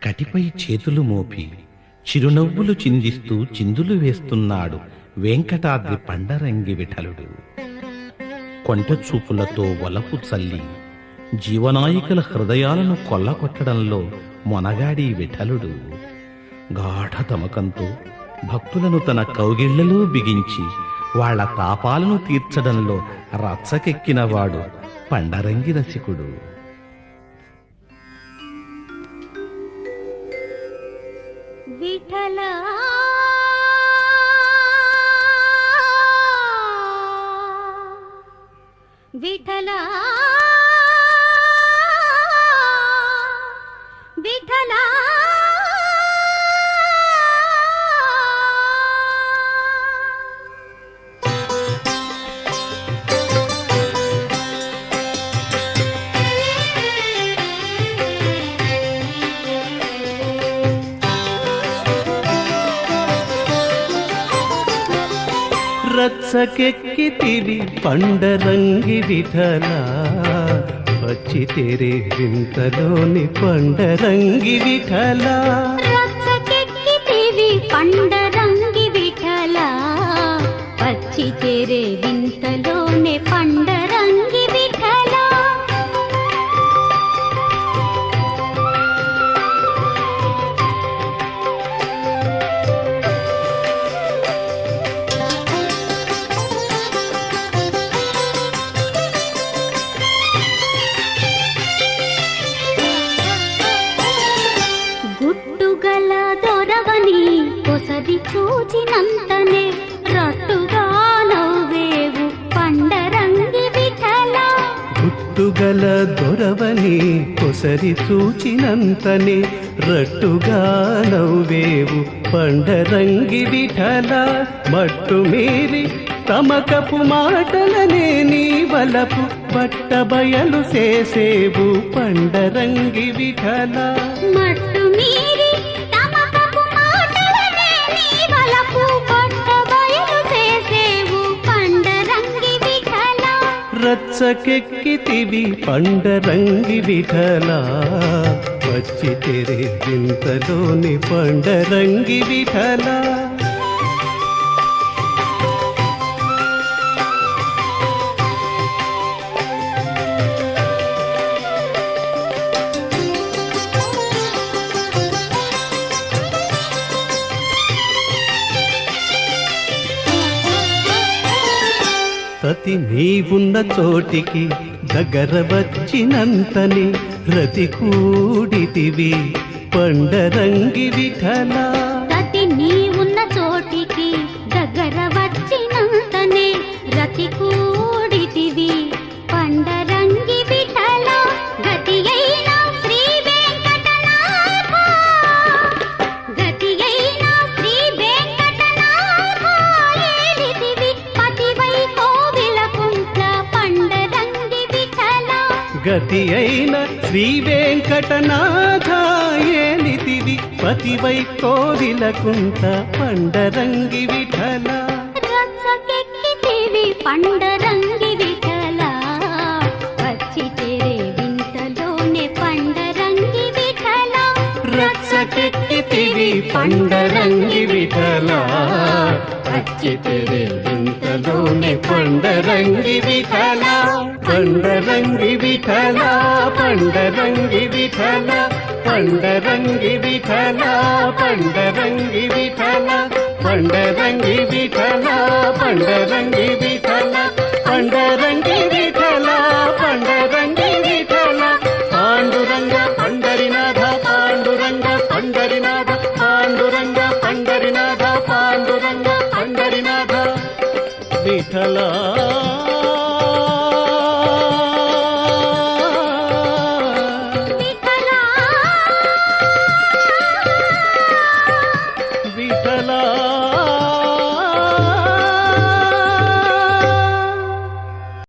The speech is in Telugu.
కటిపై చేతులు మోపి చిరునవ్వులు చిందిస్తూ చిందులు వేస్తున్నాడు వెంకటాద్రి పండరంగి విఠలుడు. కొంట చూపులతో వలపు చల్లి జీవనాయికల హృదయాలను కొల్లకొట్టడంలో మొనగాడి విఠలుడు. గాఢ తమకంతో భక్తులను తన కౌగిళ్లలో బిగించి వాళ్ల తాపాలను తీర్చడంలో రచ్చకెక్కినవాడు పండరంగి రసికుడు. విఠలా విఠలా విఠలా రచ్చకెక్కితివి పండరంగి విఠలా, వచ్చి తెరే వింతలోని పండరంగి విఠలా. రచ్చకెక్కితివి పండరంగి విఠలా, వచ్చి తెరే వింతలోనే పండరంగి విఠలా. గుట్టుగల దొరవని కొసరి చూచినంతనే రట్టుగా నవ్వేవు పండరంగి విఠలా. గుట్టుగల దొరవని కొసరి చూచినంతనే రట్టుగా నవ్వేవు పండరంగి విఠలా. మట్టు మీరి తమకపు మాటలనే నీ వలపు బట్ట బయలు చేసేవు పండరంగి విఠలా. మట్టు మీరి తమకపు మాటలనే నీ వలపు బట్ట బయలు చేసేవు పండరంగి విఠలా. రచ్చకెక్కితివి పండరంగి విఠలా, వచ్చి తెరే వింతలోని పండరంగి విఠలా. రతి నీవున్న చోటికి దగ్గర వచ్చినంతని రతి కూడితివి పండరంగి విఠలా. రతి నీవున్న చోటికి దగ్గర వచ్చినంతనే రతి కూడితివి పండరంగి విఠలా. గతి అయిన శ్రీ వెంకటనాథ, గతి అయిన శ్రీ వెంకటనాథ, ఏలితివి పతివై కోవిలకుంట్ల పండరంగి విఠలా. గతి అయిన శ్రీ వెంకటనాథ, ఏలితివి పతివై కోవిలకుంట పండరంగి విఠలా. రచ్చకెక్కితివి పండరంగి విఠలా, వచ్చి తెరే వింతలోనే పండరంగి విఠలా. రచ్చకెక్కితివి పండరంగి విఠలా, వచ్చి తెరే వింతలోనే పండరంగి విఠలా. పండరంగి విఠలా, పండరంగి విఠలా, పండరంగి విఠలా, పండరంగి విఠలా, పండరంగి విఠలా, పండరంగి విఠలా, పండరంగి విఠలా, పండరంగి విఠలా. పాండురంగ పండరినాథ, పాండురంగ పండరినాథ, పాండురంగ పండరినాథ, పాండురంగ పండరినాథ విఠలా.